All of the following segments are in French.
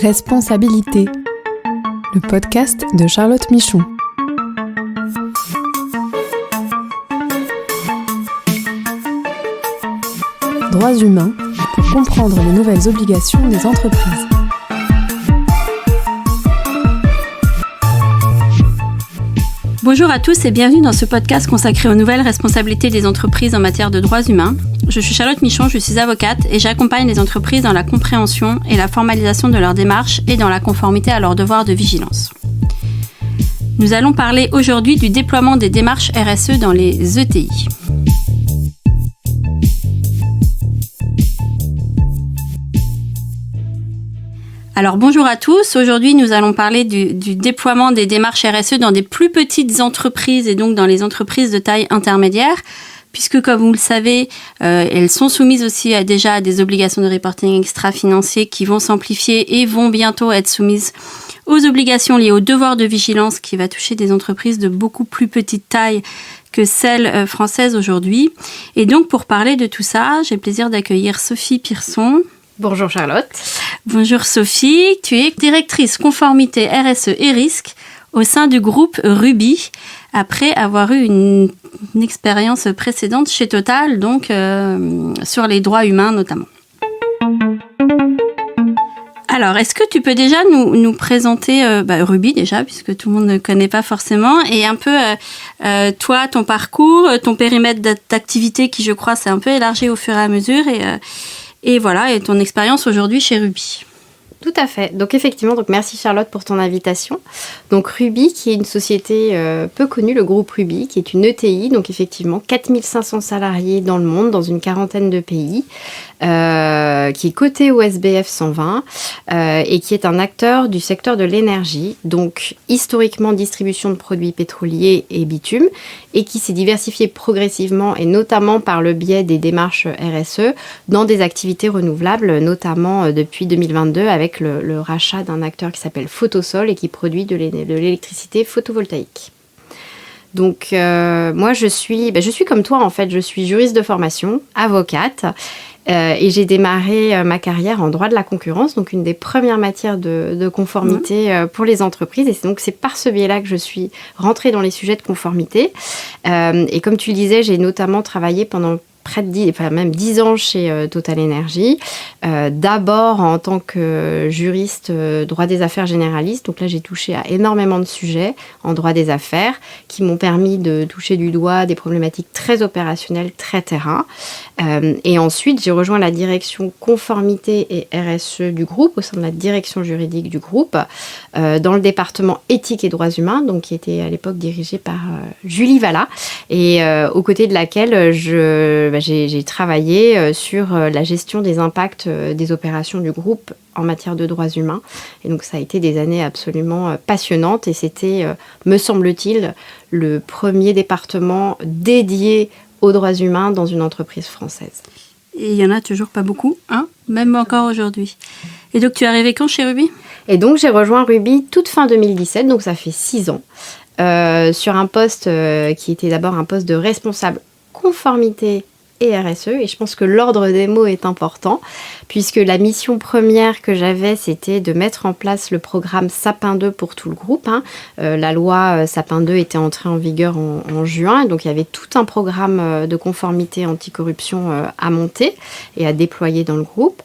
Responsabilité, le podcast de Charlotte Michon. Droits humains pour comprendre les nouvelles obligations des entreprises. Bonjour à tous et bienvenue dans ce podcast consacré aux nouvelles responsabilités des entreprises en matière de droits humains. Je suis Charlotte Michon, je suis avocate et j'accompagne les entreprises dans la compréhension et la formalisation de leurs démarches et dans la conformité à leurs devoirs de vigilance. Nous allons parler aujourd'hui du déploiement des démarches RSE dans les ETI. Alors bonjour à tous, aujourd'hui nous allons parler du déploiement des démarches RSE dans des plus petites entreprises et donc dans les entreprises de taille intermédiaire, puisque comme vous le savez, elles sont soumises aussi déjà à des obligations de reporting extra-financier qui vont s'amplifier et vont bientôt être soumises aux obligations liées au devoir de vigilance qui va toucher des entreprises de beaucoup plus petite taille que celles françaises aujourd'hui. Et donc pour parler de tout ça, j'ai le plaisir d'accueillir Sophie Pierson. Bonjour Charlotte. Bonjour Sophie, tu es directrice conformité RSE et risque au sein du groupe Ruby, après avoir eu une expérience précédente chez Total, donc sur les droits humains notamment. Alors, est-ce que tu peux déjà nous présenter Ruby déjà, puisque tout le monde ne connaît pas forcément, et un peu toi, ton parcours, ton périmètre d'activité qui je crois s'est un peu élargi au fur et à mesure, et voilà, et ton expérience aujourd'hui chez Ruby. Tout à fait. Donc effectivement, merci Charlotte pour ton invitation. Donc Ruby, qui est une société peu connue, le groupe Ruby, qui est une ETI, donc effectivement 4500 salariés dans le monde, dans une quarantaine de pays, qui est cotée au SBF 120 et qui est un acteur du secteur de l'énergie, donc historiquement distribution de produits pétroliers et bitume, et qui s'est diversifié progressivement et notamment par le biais des démarches RSE dans des activités renouvelables, notamment depuis 2022 avec le rachat d'un acteur qui s'appelle Photosol et qui produit de l'électricité photovoltaïque. Donc moi je suis comme toi en fait, je suis juriste de formation, avocate et j'ai démarré ma carrière en droit de la concurrence, donc une des premières matières de conformité pour les entreprises, et donc c'est par ce biais-là que je suis rentrée dans les sujets de conformité. Et comme tu le disais, j'ai notamment travaillé pendant près de même 10 ans chez Total Energy, d'abord en tant que juriste droit des affaires généraliste. Donc là, j'ai touché à énormément de sujets en droit des affaires qui m'ont permis de toucher du doigt des problématiques très opérationnelles, très terrain. Et ensuite, j'ai rejoint la direction conformité et RSE du groupe, au sein de la direction juridique du groupe, dans le département éthique et droits humains, donc qui était à l'époque dirigé par Julie Vallat, et aux côtés de laquelle j'ai travaillé sur la gestion des impacts des opérations du groupe en matière de droits humains. Et donc ça a été des années absolument passionnantes et c'était, me semble-t-il, le premier département dédié aux droits humains dans une entreprise française. Et il n'y en a toujours pas beaucoup, hein, même encore aujourd'hui. Et donc tu es arrivée quand chez Ruby ? Et donc j'ai rejoint Ruby toute fin 2017, donc ça fait 6 ans, sur un poste qui était d'abord un poste de responsable conformité et RSE, et je pense que l'ordre des mots est important, puisque la mission première que j'avais, c'était de mettre en place le programme Sapin 2 pour tout le groupe. La loi Sapin 2 était entrée en vigueur en juin, et donc il y avait tout un programme de conformité anticorruption à monter et à déployer dans le groupe.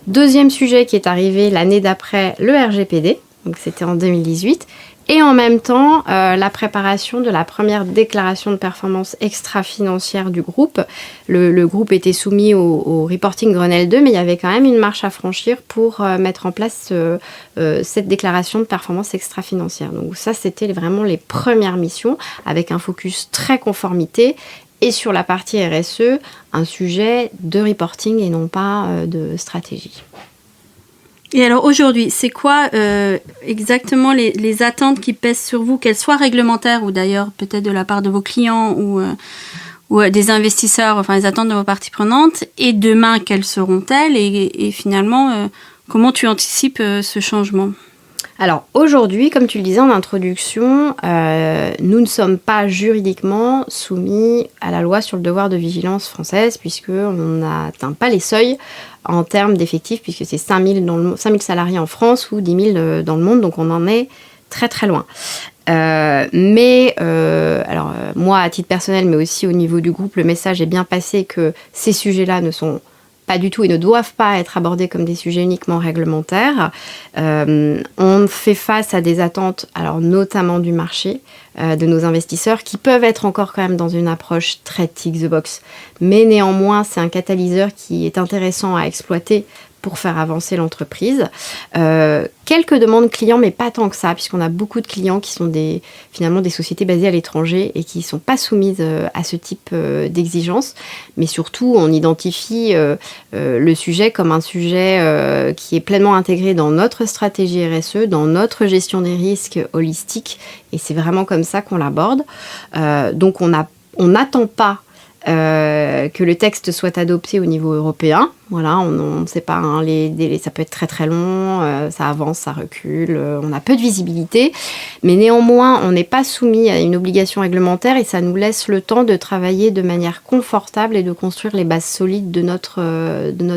Deuxième sujet qui est arrivé l'année d'après, le RGPD, donc c'était en 2018, et en même temps, la préparation de la première déclaration de performance extra-financière du groupe. Le groupe était soumis au reporting Grenelle 2, mais il y avait quand même une marche à franchir pour mettre en place cette déclaration de performance extra-financière. Donc ça, c'était vraiment les premières missions, avec un focus très conformité, et sur la partie RSE, un sujet de reporting et non pas de stratégie. Et alors aujourd'hui, c'est quoi exactement les attentes qui pèsent sur vous, qu'elles soient réglementaires ou d'ailleurs peut-être de la part de vos clients ou des investisseurs, enfin les attentes de vos parties prenantes, et demain, quelles seront-elles et finalement, comment tu anticipes ce changement ? Alors aujourd'hui, comme tu le disais en introduction, nous ne sommes pas juridiquement soumis à la loi sur le devoir de vigilance française puisqu'on n'atteint pas les seuils en termes d'effectifs puisque c'est 5 000 salariés en France ou 10 000 dans le monde, donc on en est très très loin. Moi à titre personnel mais aussi au niveau du groupe, le message est bien passé que ces sujets-là ne sont pas du tout et ne doivent pas être abordés comme des sujets uniquement réglementaires. On fait face à des attentes, alors notamment du marché, de nos investisseurs, qui peuvent être encore quand même dans une approche très tick the box. Mais néanmoins, c'est un catalyseur qui est intéressant à exploiter pour faire avancer l'entreprise. Quelques demandes clients, mais pas tant que ça, puisqu'on a beaucoup de clients qui sont finalement des sociétés basées à l'étranger et qui ne sont pas soumises à ce type d'exigences. Mais surtout, on identifie le sujet comme un sujet qui est pleinement intégré dans notre stratégie RSE, dans notre gestion des risques holistique, et c'est vraiment comme ça qu'on l'aborde. Donc on n'attend pas que le texte soit adopté au niveau européen. Voilà, on ne sait pas, hein, les délais, ça peut être très très long, ça avance, ça recule, on a peu de visibilité, mais néanmoins, on n'est pas soumis à une obligation réglementaire et ça nous laisse le temps de travailler de manière confortable et de construire les bases solides de notre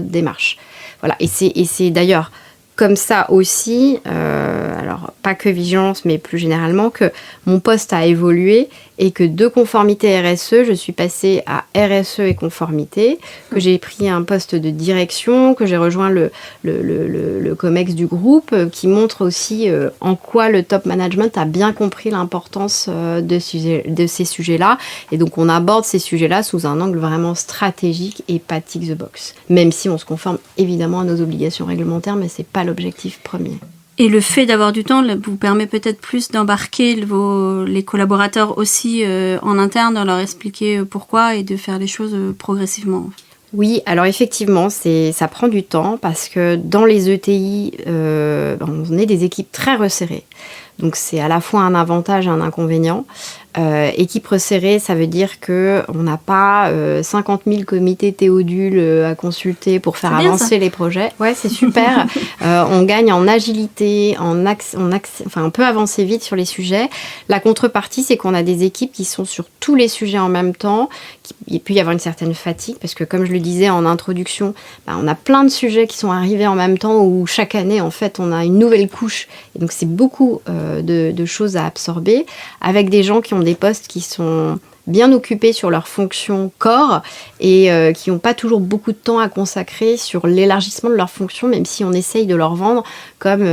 démarche. Voilà, et c'est d'ailleurs comme ça aussi, alors pas que vigilance, mais plus généralement, que mon poste a évolué et que de conformité RSE, je suis passée à RSE et conformité, que j'ai pris un poste de direction, que j'ai rejoint le COMEX du groupe, qui montre aussi en quoi le top management a bien compris l'importance de ces sujets-là. Et donc on aborde ces sujets-là sous un angle vraiment stratégique et pas tick the box. Même si on se conforme évidemment à nos obligations réglementaires, mais c'est pas l'objectif premier. Et le fait d'avoir du temps vous permet peut-être plus d'embarquer les collaborateurs aussi en interne, de leur expliquer pourquoi et de faire les choses progressivement. Oui, alors effectivement, ça prend du temps parce que dans les ETI, on est des équipes très resserrées. Donc c'est à la fois un avantage et un inconvénient. Équipe resserrée, ça veut dire qu'on n'a pas 50 000 comités théodules à consulter pour faire avancer les projets. Ouais, c'est super. On gagne en agilité, on peut avancer vite sur les sujets. La contrepartie, c'est qu'on a des équipes qui sont sur tous les sujets en même temps. Il peut y avoir une certaine fatigue parce que, comme je le disais en introduction, on a plein de sujets qui sont arrivés en même temps où chaque année, en fait, on a une nouvelle couche. Et donc, c'est beaucoup de choses à absorber avec des gens qui ont des postes qui sont bien occupés sur leur fonction corps et qui n'ont pas toujours beaucoup de temps à consacrer sur l'élargissement de leur fonction, même si on essaye de leur vendre comme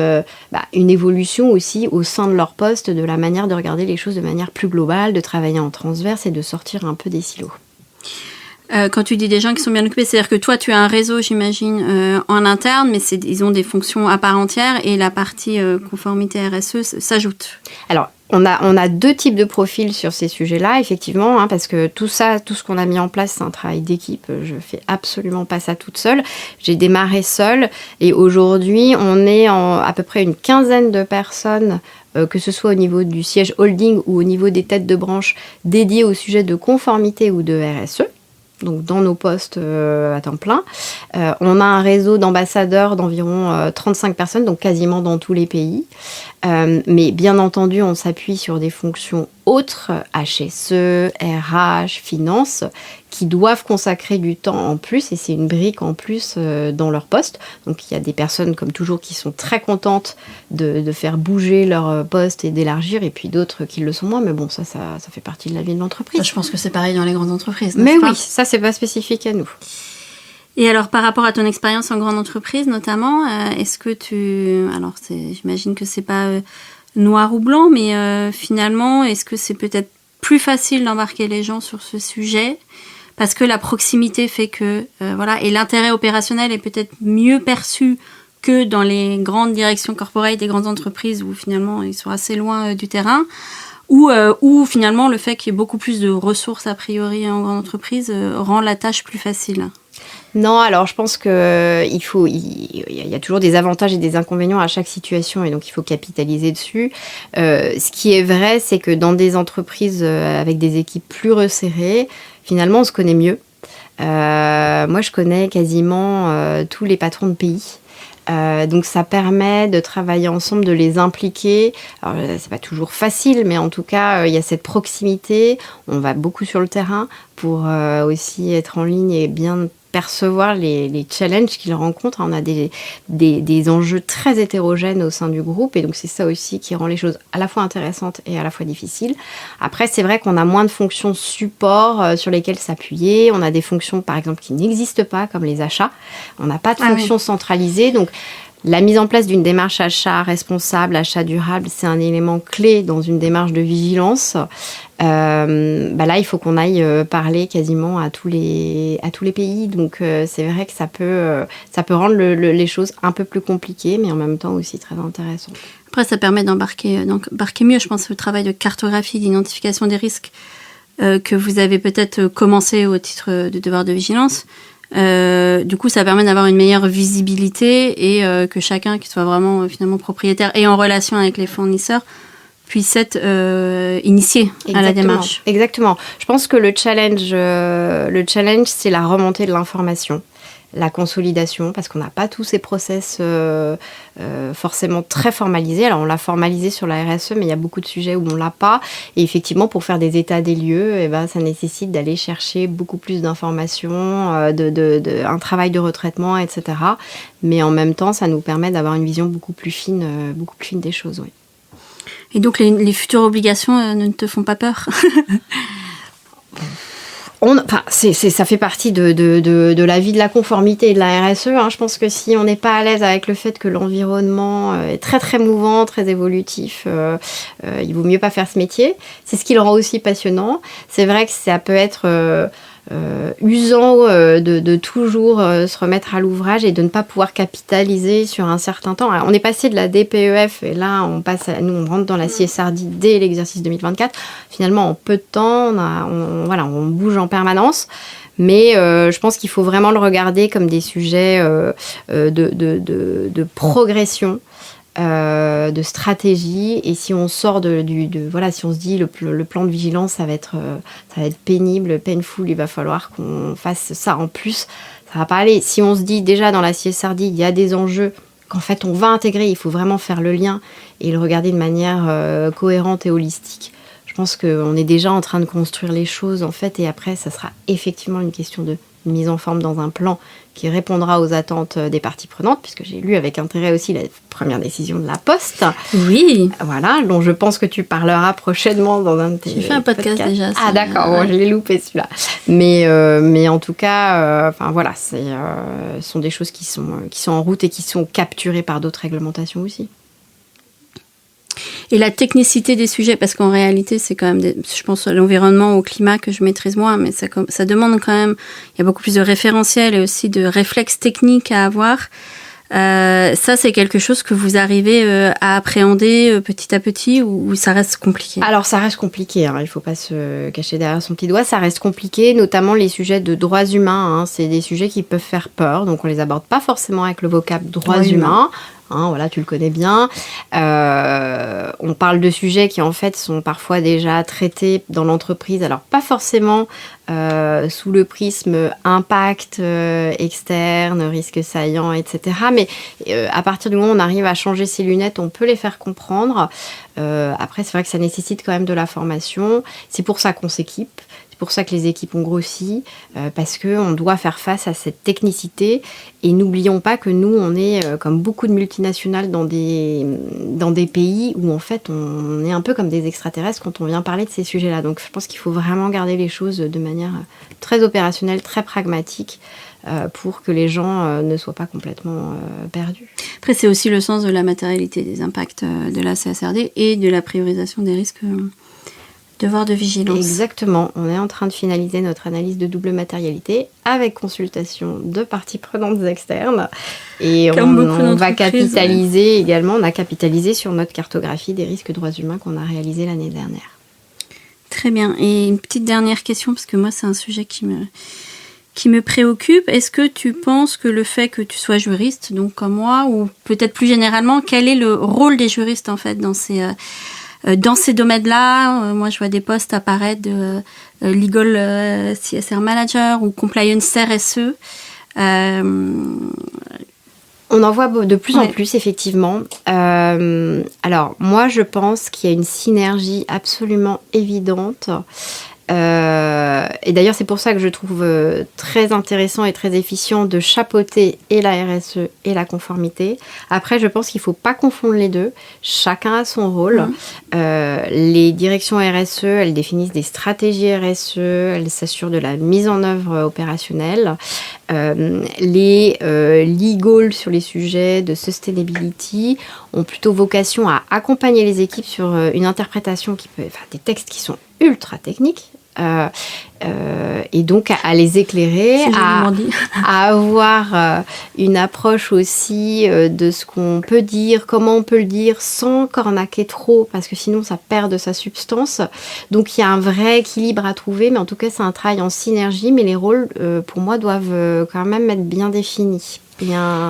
une évolution aussi au sein de leur poste, de la manière de regarder les choses de manière plus globale, de travailler en transverse et de sortir un peu des silos. Quand tu dis des gens qui sont bien occupés, c'est-à-dire que toi, tu as un réseau, j'imagine, en interne, mais ils ont des fonctions à part entière et la partie conformité RSE s'ajoute. Alors, on a deux types de profils sur ces sujets-là, effectivement, parce que tout ce qu'on a mis en place, c'est un travail d'équipe. Je fais absolument pas ça toute seule. J'ai démarré seule et aujourd'hui, on est à peu près une quinzaine de personnes, que ce soit au niveau du siège holding ou au niveau des têtes de branche dédiées au sujet de conformité ou de RSE. Donc dans nos postes à temps plein. On a un réseau d'ambassadeurs d'environ 35 personnes, donc quasiment dans tous les pays. Mais bien entendu, on s'appuie sur des fonctions autres, HSE, RH, finance, qui doivent consacrer du temps en plus, et c'est une brique en plus dans leur poste. Donc il y a des personnes, comme toujours, qui sont très contentes de faire bouger leur poste et d'élargir, et puis d'autres qui le sont moins, mais bon, ça fait partie de la vie de l'entreprise. Ça, je pense que c'est pareil dans les grandes entreprises. Mais oui, ça, c'est pas spécifique à nous. Et alors, par rapport à ton expérience en grande entreprise, notamment, est-ce que j'imagine que c'est pas noir ou blanc, mais finalement, est-ce que c'est peut-être plus facile d'embarquer les gens sur ce sujet parce que la proximité fait que, et l'intérêt opérationnel est peut-être mieux perçu que dans les grandes directions corporate des grandes entreprises où finalement ils sont assez loin du terrain, ou finalement le fait qu'il y ait beaucoup plus de ressources a priori en grande entreprise rend la tâche plus facile? Non, alors je pense qu'il y a toujours des avantages et des inconvénients à chaque situation et donc il faut capitaliser dessus. Ce qui est vrai, c'est que dans des entreprises avec des équipes plus resserrées, finalement on se connaît mieux. Moi je connais quasiment tous les patrons de pays. Donc ça permet de travailler ensemble, de les impliquer. Alors c'est pas toujours facile, mais en tout cas il y a cette proximité. On va beaucoup sur le terrain pour aussi être en ligne et bien percevoir les challenges qu'ils rencontrent. On a des enjeux très hétérogènes au sein du groupe et donc c'est ça aussi qui rend les choses à la fois intéressantes et à la fois difficiles. Après, c'est vrai qu'on a moins de fonctions support sur lesquelles s'appuyer. On a des fonctions, par exemple, qui n'existent pas, comme les achats. On n'a pas de fonctions centralisées. Donc, la mise en place d'une démarche achat responsable, achat durable, c'est un élément clé dans une démarche de vigilance. Là, il faut qu'on aille parler quasiment à tous les pays. Donc, c'est vrai que ça peut rendre les choses un peu plus compliquées, mais en même temps aussi très intéressantes. Après, ça permet d'embarquer mieux, je pense, le travail de cartographie, d'identification des risques que vous avez peut-être commencé au titre de devoir de vigilance. Du coup, ça permet d'avoir une meilleure visibilité et que chacun qui soit vraiment finalement propriétaire et en relation avec les fournisseurs puisse être initié à la démarche. Exactement. Je pense que le challenge, c'est la remontée de l'information, la consolidation, parce qu'on n'a pas tous ces process forcément très formalisés. Alors, on l'a formalisé sur la RSE, mais il y a beaucoup de sujets où on ne l'a pas. Et effectivement, pour faire des états des lieux, ça nécessite d'aller chercher beaucoup plus d'informations, un travail de retraitement, etc. Mais en même temps, ça nous permet d'avoir une vision beaucoup plus fine des choses, oui. Et donc, les futures obligations ne te font pas peur? Ça fait partie de la vie de la conformité et de la RSE. Je pense que si on n'est pas à l'aise avec le fait que l'environnement est très très mouvant, très évolutif, il vaut mieux pas faire ce métier. C'est ce qui le rend aussi passionnant. C'est vrai que ça peut être usant de toujours se remettre à l'ouvrage et de ne pas pouvoir capitaliser sur un certain temps. Alors, on est passé de la DPEF et là on rentre dans la CSRD dès l'exercice 2024. Finalement, en peu de temps, on bouge en permanence. Mais je pense qu'il faut vraiment le regarder comme des sujets de progression. De stratégie, et si on sort si on se dit le plan de vigilance ça va être pénible, painful, il va falloir qu'on fasse ça en plus, ça va pas aller. Si on se dit déjà dans la CSRD il y a des enjeux qu'en fait on va intégrer, il faut vraiment faire le lien et le regarder de manière cohérente et holistique. Je pense qu'on est déjà en train de construire les choses en fait, et après ça sera effectivement une question de mise en forme dans un plan qui répondra aux attentes des parties prenantes, puisque j'ai lu avec intérêt aussi la première décision de la Poste. Oui. Voilà, dont je pense que tu parleras prochainement dans un de tes podcasts. J'ai fait un podcast déjà. Ah d'accord, bon, je l'ai loupé celui-là. Mais en tout cas, ce sont des choses qui sont en route et qui sont capturées par d'autres réglementations aussi. Et la technicité des sujets, parce qu'en réalité, c'est quand même, je pense à l'environnement, au climat que je maîtrise moi, mais ça demande quand même, il y a beaucoup plus de référentiels et aussi de réflexes techniques à avoir. Ça, c'est quelque chose que vous arrivez à appréhender petit à petit ou ça reste compliqué? Alors, ça reste compliqué, il ne faut pas se cacher derrière son petit doigt. Ça reste compliqué, notamment les sujets de droits humains. C'est des sujets qui peuvent faire peur, donc on ne les aborde pas forcément avec le vocable droits humains. Tu le connais bien. On parle de sujets qui en fait sont parfois déjà traités dans l'entreprise, alors pas forcément sous le prisme impact externe, risque saillant, etc. Mais à partir du moment où on arrive à changer ses lunettes, on peut les faire comprendre. Après, c'est vrai que ça nécessite quand même de la formation. C'est pour ça qu'on s'équipe. C'est pour ça que les équipes ont grossi, parce qu'on doit faire face à cette technicité. Et n'oublions pas que nous, on est comme beaucoup de multinationales dans des pays où en fait on est un peu comme des extraterrestres quand on vient parler de ces sujets-là. Donc je pense qu'il faut vraiment garder les choses de manière très opérationnelle, très pragmatique, pour que les gens ne soient pas complètement perdus. Après, c'est aussi le sens de la matérialité des impacts de la CSRD et de la priorisation des risques. Devoir de vigilance. Exactement. On est en train de finaliser notre analyse de double matérialité avec consultation de parties prenantes externes. Et on va capitaliser également. On a capitalisé sur notre cartographie des risques droits humains qu'on a réalisé l'année dernière. Très bien. Et une petite dernière question, parce que moi, c'est un sujet qui me préoccupe. Est-ce que tu penses que le fait que tu sois juriste, donc comme moi, ou peut-être plus généralement, quel est le rôle des juristes en fait dans ces domaines-là? Moi, je vois des postes apparaître de Legal CSR Manager ou Compliance RSE. On en voit de plus en plus, effectivement. Alors, moi, je pense qu'il y a une synergie absolument évidente. Et d'ailleurs, c'est pour ça que je trouve très intéressant et très efficient de chapeauter et la RSE et la conformité. Après, je pense qu'il ne faut pas confondre les deux. Chacun a son rôle. Les directions RSE, elles définissent des stratégies RSE, elles s'assurent de la mise en œuvre opérationnelle. Les legal sur les sujets de sustainability ont plutôt vocation à accompagner les équipes sur une interprétation des textes qui sont ultra techniques. Et donc à les éclairer, à avoir une approche aussi de ce qu'on peut dire, comment on peut le dire sans cornaquer trop, parce que sinon ça perd de sa substance. Donc il y a un vrai équilibre à trouver, mais en tout cas c'est un travail en synergie, mais les rôles pour moi doivent quand même être bien définis.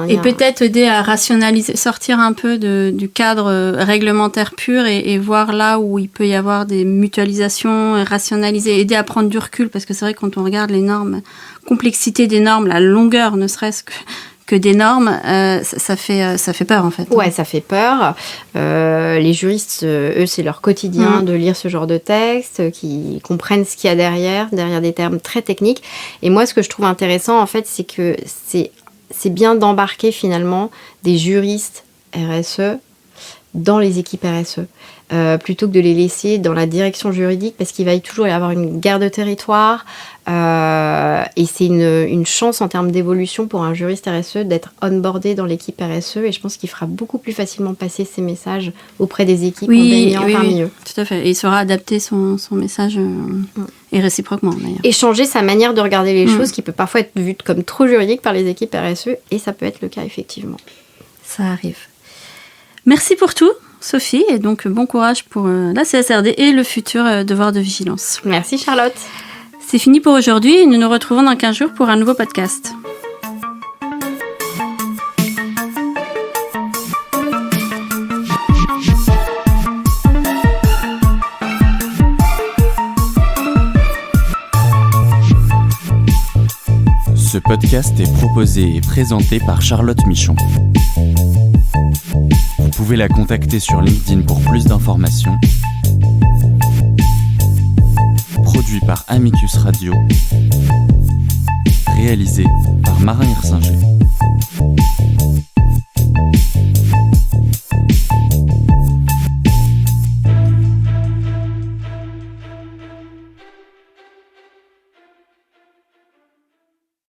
Et peut-être aider à rationaliser, sortir un peu du cadre réglementaire pur et voir là où il peut y avoir des mutualisations, et rationaliser, aider à prendre du recul, parce que c'est vrai que quand on regarde les normes, complexité des normes, la longueur ne serait-ce que des normes, ça fait peur en fait. Ouais, ça fait peur. Les juristes, eux, c'est leur quotidien de lire ce genre de texte, qui comprennent ce qu'il y a derrière des termes très techniques. Et moi, ce que je trouve intéressant, en fait, c'est que c'est bien d'embarquer finalement des juristes RSE dans les équipes RSE, plutôt que de les laisser dans la direction juridique, parce qu'il va toujours y avoir une guerre de territoire, et c'est une chance en termes d'évolution pour un juriste RSE d'être onboardé dans l'équipe RSE, et je pense qu'il fera beaucoup plus facilement passer ces messages auprès des équipes en baignant par milieu. Tout à fait, et il saura adapter son message et réciproquement d'ailleurs. Et changer sa manière de regarder les choses, qui peut parfois être vue comme trop juridique par les équipes RSE, et ça peut être le cas effectivement. Ça arrive. Merci pour tout, Sophie, et donc bon courage pour la CSRD et le futur devoir de vigilance. Merci Charlotte. C'est fini pour aujourd'hui, nous nous retrouvons dans 15 jours pour un nouveau podcast. Ce podcast est proposé et présenté par Charlotte Michon. Vous pouvez la contacter sur LinkedIn pour plus d'informations. Produit par Amicus Radio. Réalisé par Marin Hirsinger.